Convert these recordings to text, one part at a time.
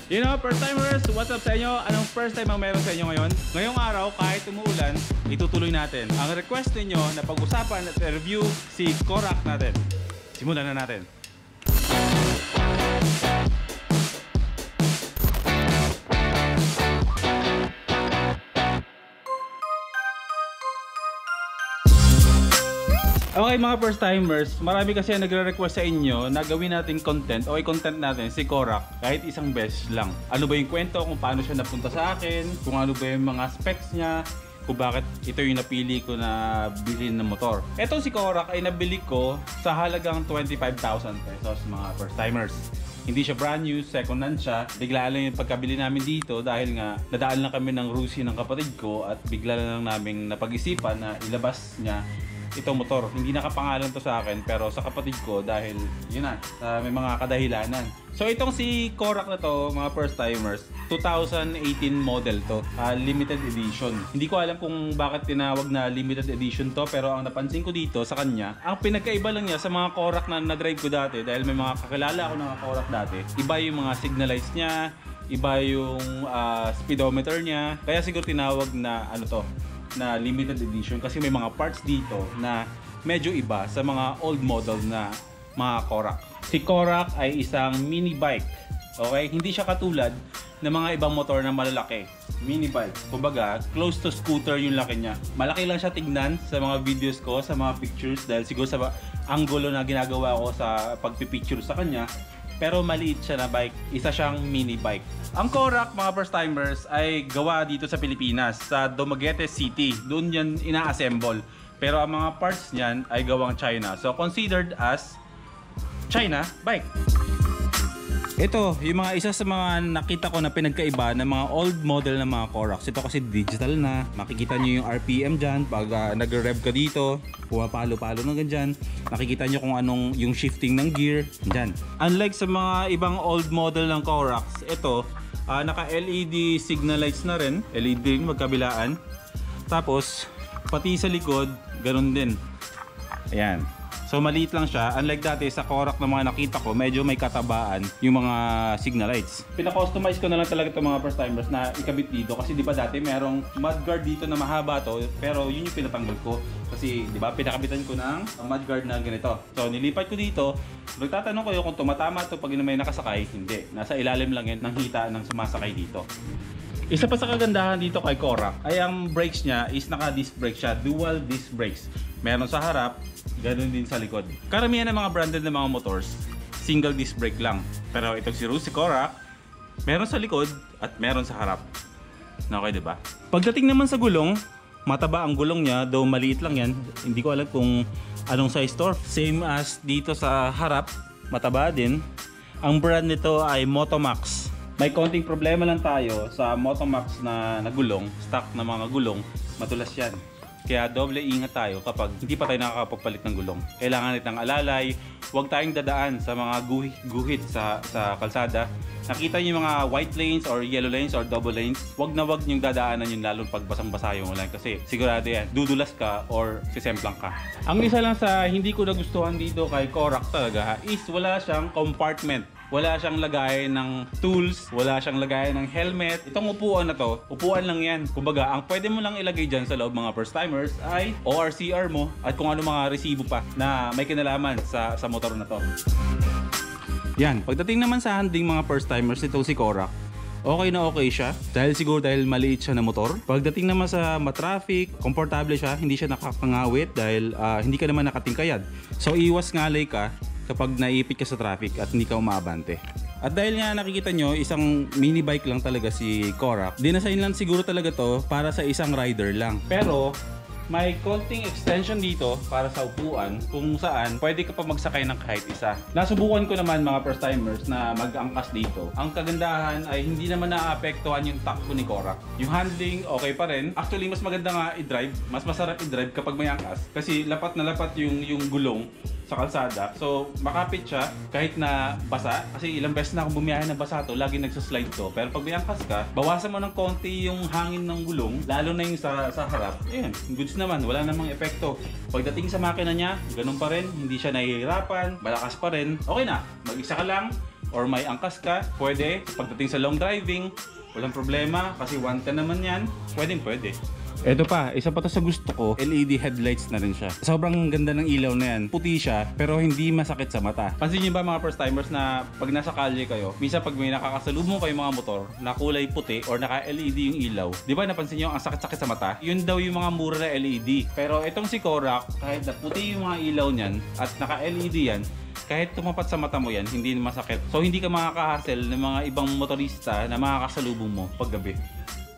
You know, first timers, what's up sa inyo? Anong first time ang meron sa inyo ngayon? Ngayong araw, kahit umuulan, itutuloy natin ang request ninyo na pag-usapan at review si Korak natin. Simulan na natin. Okay mga first timers, marami kasi nagre-request sa inyo na gawin natin content o i-content natin si Korak kahit isang beses lang. Ano ba yung kwento kung paano siya napunta sa akin, kung ano ba yung mga specs niya, kung bakit ito yung napili ko na bilhin ng motor. Etong si Korak ay nabili ko sa halagang 25,000 pesos mga first timers. Hindi siya brand new, second hand siya. Bigla lang yung pagkabili namin dito dahil nga nadaan lang kami ng Rusi ng kapatid ko at bigla lang namin napag-isipan na ilabas niya itong motor. Hindi nakapangalan to sa akin pero sa kapatid ko dahil yun na, may mga kadahilanan. So itong si Korak na to mga first timers, 2018 model to, limited edition. Hindi ko alam kung bakit tinawag na limited edition to pero ang napansin ko dito sa kanya, ang pinagkaiba lang niya sa mga Korak na na-drive ko dati dahil may mga kakilala ako ng Korak dati. Iba yung mga signal lights niya, iba yung speedometer niya. Kaya siguro tinawag na ano to, na limited edition kasi may mga parts dito na medyo iba sa mga old model na mga Korak. Si Korak ay isang mini bike. Okay? Hindi siya katulad ng mga ibang motor na malalaki. Mini bike. Kumbaga, close to scooter yung laki niya. Malaki lang siya tignan sa mga videos ko, sa mga pictures dahil siguro sa angulo na ginagawa ko sa pagpipicture sa kanya. Pero maliit siya na bike. Isa siyang mini bike. Ang Korak, mga first timers, ay gawa dito sa Pilipinas, sa Dumaguete City. Doon yan ina-assemble. Pero ang mga parts niyan ay gawang China. So considered as China bike. Ito, yung mga isa sa mga nakita ko na pinagkaiba ng mga old model ng mga Koraks. Ito kasi digital na. Makikita nyo yung RPM dyan. Pag nag-rev ka dito, pumapalo-palo na ganyan. Nakikita nyo kung anong yung shifting ng gear. Dyan. Unlike sa mga ibang old model ng Koraks, ito, naka-LED signal lights na rin. LED rin magkabilaan. Tapos, pati sa likod, ganun din. Ayan. So maliit lang siya, unlike dati sa Korak na mga nakita ko, medyo may katabaan yung mga signal lights. Pina-customize ko na lang talaga itong mga first timers na ikabit dito kasi di ba dati merong mudguard dito na mahaba to, pero yun yung pinatanggal ko kasi di ba pinakabitan ko ng mudguard na ganito. So nilipat ko dito, nagtatanong ko kung tumatama to pag may nakasakay, hindi. Nasa ilalim lang yan ng hita ng sumasakay dito. Isa pa sa kagandahan dito kay Korak ay ang brakes niya is naka-disc brake siya, dual disc brakes. Meron sa harap, ganun din sa likod. Karamihan ng mga branded na mga motors, single disc brake lang. Pero itong si Rusi Korak, meron sa likod at meron sa harap. Okay, diba? Pagdating naman sa gulong, mataba ang gulong niya, though maliit lang yan. Hindi ko alam kung anong size to. Same as dito sa harap, mataba din. Ang brand nito ay Motomax. May konting problema lang tayo sa Motomax na gulong, stock na mga gulong, matulas yan. Kaya doble ingat tayo kapag hindi pa tayo nakakapagpalit ng gulong. Kailangan natin alalay, huwag tayong dadaan sa mga guhit sa kalsada. Nakita niyo yung mga white lanes or yellow lanes or double lanes, huwag na huwag niyong dadaanan yun lalo pag basang-basa yung ulan kasi sigurado yan, dudulas ka or sisemplang ka. Ang isa lang sa hindi ko nagustuhan dito kay Korak talaga is wala siyang compartment. Wala siyang lagay ng tools, wala siyang lagay ng helmet. Itong upuan na to, upuan lang yan. Kumbaga, ang pwede mo lang ilagay dyan sa loob mga first timers ay ORCR mo at kung ano mga resibo pa na may kinalaman sa motor na to. Yan, pagdating naman sa handling mga first timers, itong si Korak, okay na okay siya dahil maliit siya na motor. Pagdating naman sa matraffic, komportable siya, hindi siya nakakangawit dahil hindi ka naman nakatingkayad. So iwas ngalay ka kapag naipit ka sa traffic at hindi ka umaabante. At dahil nga nakikita nyo, isang mini bike lang talaga si Korak, dinasign lang siguro talaga to para sa isang rider lang. Pero may konting extension dito para sa upuan kung saan pwede ka pa magsakay ng kahit isa. Nasubukan ko naman mga first timers na mag-angkas dito. Ang kagandahan ay hindi naman naapektuhan yung takbo ni Korak. Yung handling okay pa rin. Actually mas maganda nga i-drive, mas masarap i-drive kapag may angkas kasi lapat na lapat yung gulong sa kalsada. So makapit siya kahit na basa. Kasi ilang beses na akong bumiyahe na basa to, lagi nagsaslide to. Pero pag may angkas ka, bawasan mo ng konti yung hangin ng gulong, lalo na yung sa harap. Ayan, goods naman, wala namang epekto. Pagdating sa makina niya, ganun pa rin, hindi siya nahihirapan, malakas pa rin. Okay na, mag-isa ka lang or may angkas ka, pwede. Pagdating sa long driving, walang problema kasi 110 naman yan, pwede. Ito pa, isa pa to sa gusto ko, LED headlights na rin siya. Sobrang ganda ng ilaw na yan. Puti siya, pero hindi masakit sa mata. Pansin niyo ba mga first timers na pag nasa kalye kayo, minsan pag may nakakasalubong kayo mga motor na kulay puti or naka-LED yung ilaw, di ba napansin niyo ang sakit-sakit sa mata? Yun daw yung mga mura na LED. Pero itong si Korak, kahit na puti yung mga ilaw niyan at naka-LED yan, kahit tumapat sa mata mo yan, hindi masakit. So hindi ka makaka-hassle ng mga ibang motorista na makakasalubong mo paggabi.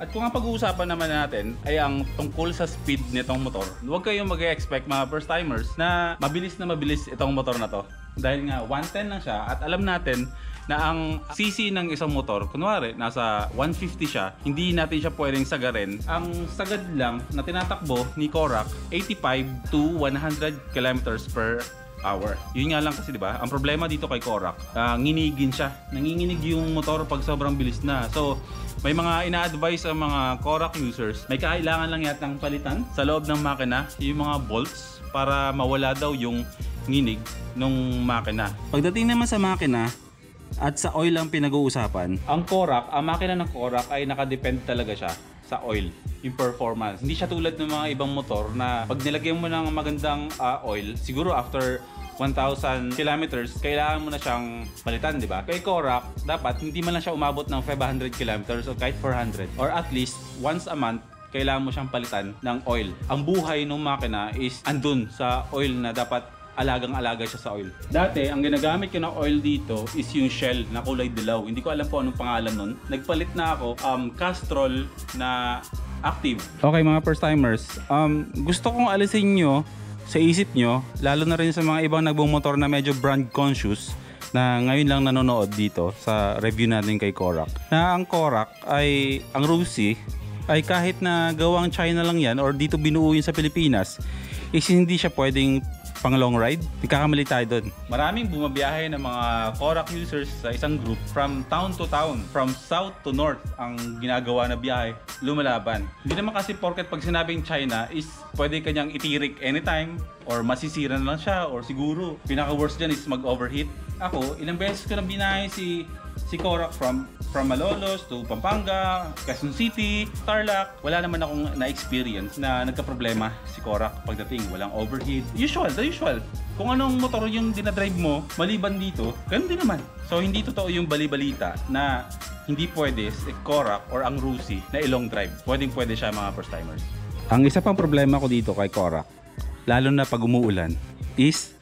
At kung ang pag-uusapan naman natin ay ang tungkol sa speed nitong motor, huwag kayong mag-expect mga first timers na mabilis itong motor na to. Dahil nga 110 lang siya at alam natin na ang cc ng isang motor, kunwari nasa 150 siya, hindi natin siya pwedeng sagarin. Ang sagad lang na tinatakbo ni Korak, 85 to 100 kilometers per hour. Yun nga lang kasi 'di ba? Ang problema dito kay Korak, nginigin siya. Nanginginig yung motor pag sobrang bilis na. So, may mga ina-advise ang mga Korak users, may kailangan lang yatang palitan sa loob ng makina, yung mga bolts para mawala daw yung nginig ng makina. Pagdating naman sa makina at sa oil ang pinag-uusapan, ang makina ng Korak ay nakadepend talaga siya sa oil, yung performance. Hindi siya tulad ng mga ibang motor na pag nilagyan mo ng magandang oil, siguro after 1,000 kilometers, kailangan mo na siyang palitan, di ba? Kay Korak, dapat hindi man lang siya umabot ng 500 kilometers o kahit 400. Or at least, once a month, kailangan mo siyang palitan ng oil. Ang buhay ng makina is andun sa oil na dapat alagang-alaga siya sa oil. Dati, ang ginagamit ko ng oil dito is yung Shell na kulay dilaw. Hindi ko alam po anong pangalan nun. Nagpalit na ako, Castrol na active. Okay mga first timers, gusto kong alisin nyo sa isip nyo, lalo na rin sa mga ibang nagbumotor na medyo brand conscious na ngayon lang nanonood dito sa review natin kay Korak. Na ang Korak ay, ang Rusi, ay kahit na gawang China lang yan or dito binuo yun sa Pilipinas, is hindi siya pwedeng pang long ride. Nagkakamali tayo doon. Maraming bumabiyahe ng mga Korak users sa isang group from town to town, from south to north ang ginagawa na biyahe, lumalaban. Hindi naman kasi porket pag sinabing China is pwede kanyang itirik anytime or masisira na lang siya or siguro pinaka-worst dyan is mag-overheat. Ako, ilang beses ko na binahe si Korak from Malolos to Pampanga, Quezon City, Tarlac. Wala naman akong na-experience na nagka-problema si Korak pagdating. Walang overheat. The usual. Kung anong motor yung dinadrive mo, maliban dito, ganun din naman. So hindi totoo yung bali-balita na hindi pwede si Korak or ang Rusi na i-long drive. Pwede siya mga first timers. Ang isa pang problema ko dito kay Korak, lalo na pag umuulan, is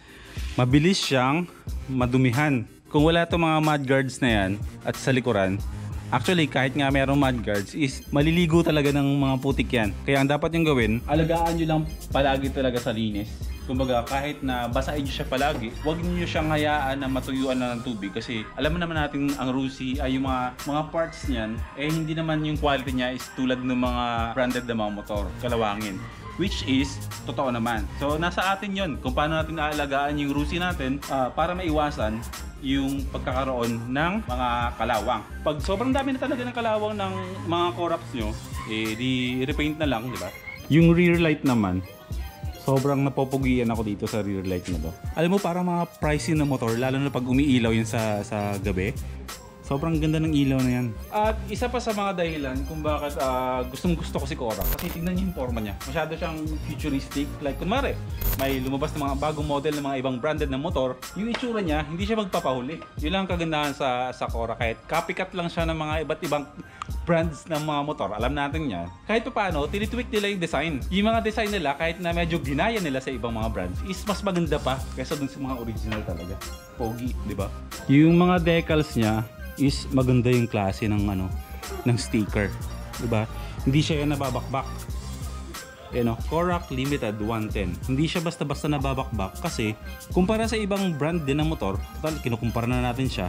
mabilis siyang madumihan. Kung wala itong mga mudguards na yan at sa likuran, actually kahit nga mayroong mudguards is maliligo talaga ng mga putik yan. Kaya ang dapat yung gawin, alagaan nyo lang palagi talaga sa linis. Kumbaga kahit na basahin nyo siya palagi, huwag nyo siyang hayaan na matuyuan na ng tubig kasi alam mo naman natin ang Rusi ay yung mga parts niyan hindi naman yung quality niya is tulad ng mga branded na mga motor, kalawangin. Which is, totoo naman. So nasa atin yon kung paano natin aalagaan yung Rusi natin para maiwasan yung pagkakaroon ng mga kalawang. Pag sobrang dami na talaga ng kalawang ng mga Koraks nyo, di repaint na lang, di ba? Yung rear light naman, sobrang napopugian ako dito sa rear light na to. Alam mo, parang mga pricey na motor, lalo na pag umiilaw yun sa gabi. Sobrang ganda ng ilaw na yan. At isa pa sa mga dahilan kung bakit gustong gusto ko si Korak. Kasi tignan niyo yung forma niya. Masyado siyang futuristic. Like kunwari, may lumabas na mga bagong model ng mga ibang branded na motor. Yung itsura niya, hindi siya magpapahuli. Yun lang ang kagandahan sa Korak. Kahit copycat lang siya ng mga iba't ibang brands ng mga motor. Alam natin yan. Kahit pa paano, tinitweak nila yung design. Yung mga design nila, kahit na medyo ginaya nila sa ibang mga brands, is mas maganda pa kaysa dun sa mga original talaga. Pogi, di ba? Yung mga decals niya, is maganda yung klase ng sticker, 'di ba? Hindi siya yan nababakbak. Korak Limited 110. Hindi siya basta-basta nababakbak kasi kumpara sa ibang brand din ng motor, total kinukumpara na natin siya.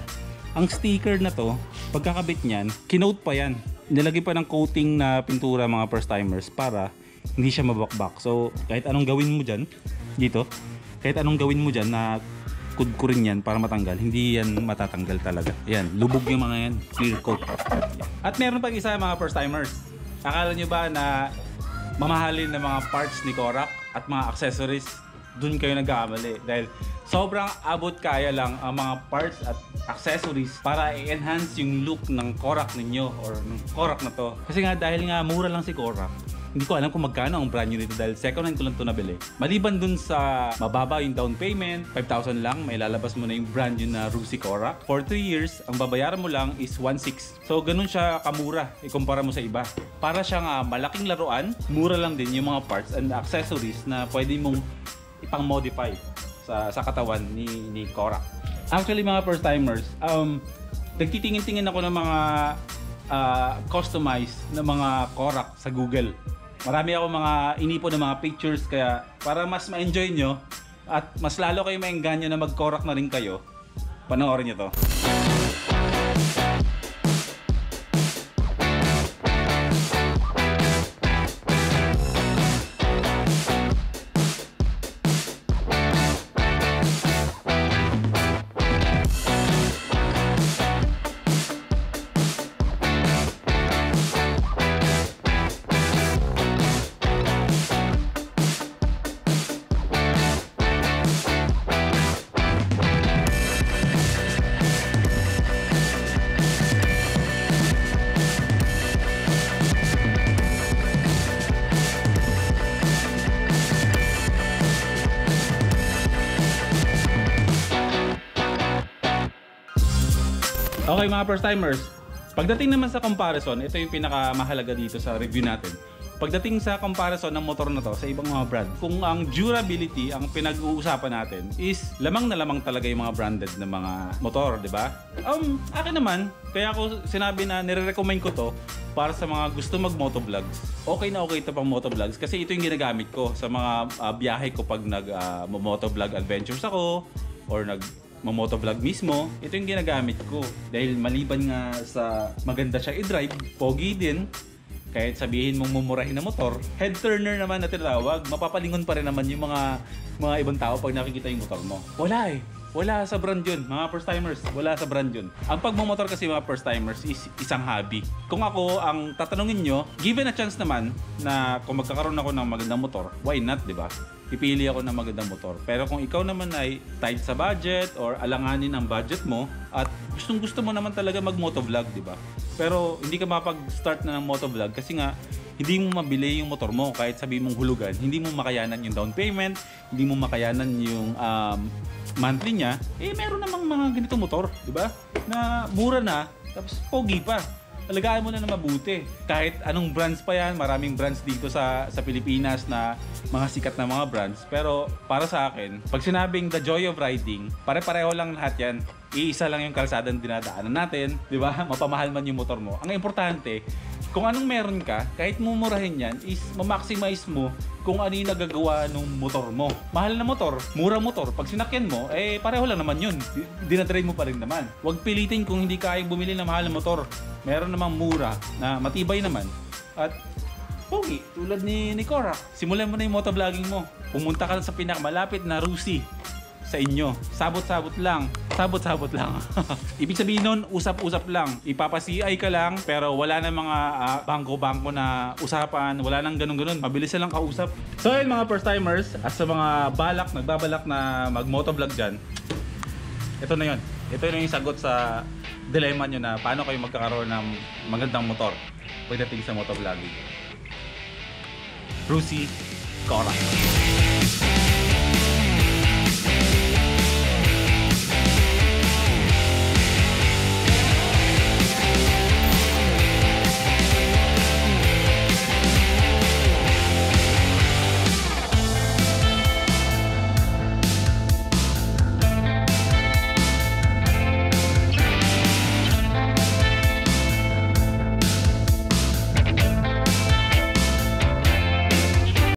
Ang sticker na to, pagkakabit niyan, kinote pa yan. Nilagay pa ng coating na pintura mga first timers para hindi siya mabakbak. So, kahit anong gawin mo diyan dito, Kahit anong gawin mo dyan na kudkurin yan para matanggal, hindi yan matatanggal talaga. Ayan, lubog yung mga yan, clear coat. At meron pang isa mga first timers. Akala nyo ba na mamahalin na mga parts ni Korak at mga accessories, dun kayo nagkakamali? Dahil sobrang abot kaya lang ang mga parts at accessories para i-enhance yung look ng Korak ninyo or ng Korak na to. Kasi nga dahil nga mura lang si Korak, hindi ko alam kung magkano ang brand new nito dahil second hand ko lang ito nabili. Maliban dun sa mababa yung down payment, 5,000 lang, may lalabas mo na yung brand new na Rusi Korak. For 3 years, ang babayaran mo lang is 1,600. So ganun siya kamura, ikumpara mo sa iba. Para siyang malaking laruan, mura lang din yung mga parts and accessories na pwede mong ipang-modify sa katawan ni Korak. Actually mga first timers, nagtitingin-tingin ako ng mga customized na mga Korak sa Google. Marami ako mga inipo ng mga pictures, kaya para mas ma-enjoy nyo at mas lalo kayo maengganyo na mag-Korak na rin kayo, panoorin nyo to. Okay mga first timers, pagdating naman sa comparison, ito yung pinakamahalaga dito sa review natin. Pagdating sa comparison ng motor na to sa ibang mga brand, kung ang durability ang pinag-uusapan natin is lamang na lamang talaga yung mga branded na mga motor, di ba? Akin naman, kaya ako sinabi na nire-recommend ko to para sa mga gusto mag-motovlogs. Okay na okay ito pang motovlogs kasi ito yung ginagamit ko sa mga biyahe ko pag nag-motovlog adventures ako or motovlog mismo. Ito yung ginagamit ko dahil maliban nga sa maganda siya i-drive, pogi din, kahit sabihin mong mumurahin na motor, head turner naman na tinatawag, mapapalingon pa rin naman yung mga ibang tao pag nakikita yung motor mo. Wala sa brand yun, mga first timers. Wala sa brand yun. Ang pagmamotor kasi mga first timers is isang hobby. Kung ako ang tatanungin nyo, given a chance naman na kung magkakaroon ako ng magandang motor, why not, di ba? Pipili ako ng magandang motor. Pero kung ikaw naman ay tight sa budget or alanganin ang budget mo at gustong-gusto mo naman talaga mag-motovlog, di ba? Pero hindi ka mapag-start na ng motovlog kasi nga hindi mo mabili yung motor mo kahit sabi mong hulugan. Hindi mo makayanan yung down payment, hindi mo makayanan yung monthly niya. Meron namang mga ganitong motor, di ba? Na mura na, tapos pogi pa. Alagaan mo na mabuti. Kahit anong brands pa yan, maraming brands dito sa Pilipinas na mga sikat na mga brands. Pero para sa akin, pag sinabing the joy of riding, pare-pareho lang lahat yan. Iisa lang yung kalsadang dinadaanan natin, di ba? Mapamahal man yung motor mo. Ang importante, kung anong meron ka, kahit mumurahin yan, is ma-maximize mo kung ano yung nagagawa ng motor mo. Mahal na motor, mura motor, pag sinakyan mo, pareho lang naman yun. Dinadrive mo pa rin naman. Huwag pilitin kung hindi kayang bumili ng mahal na motor. Meron namang mura na matibay naman. At pogi, tulad ni Korak. Simulan mo na yung motovlogging mo. Pumunta ka sa pinakamalapit na Rusi sa inyo. Sabot-sabot lang. Sabot-sabot lang. Ibig sabihin nun, usap-usap lang. Ipapa-CI ka lang, pero wala na mga bangko-bangko na usapan. Wala nang ganun-ganun. Mabilis lang kausap. So yun mga first-timers, at sa mga nagbabalak na mag-motovlog dyan, ito na yun. Ito na yung sagot sa dilemma nyo na paano kayo magkakaroon ng magandang motor pagdating sa motovlogging. Rusi Korak.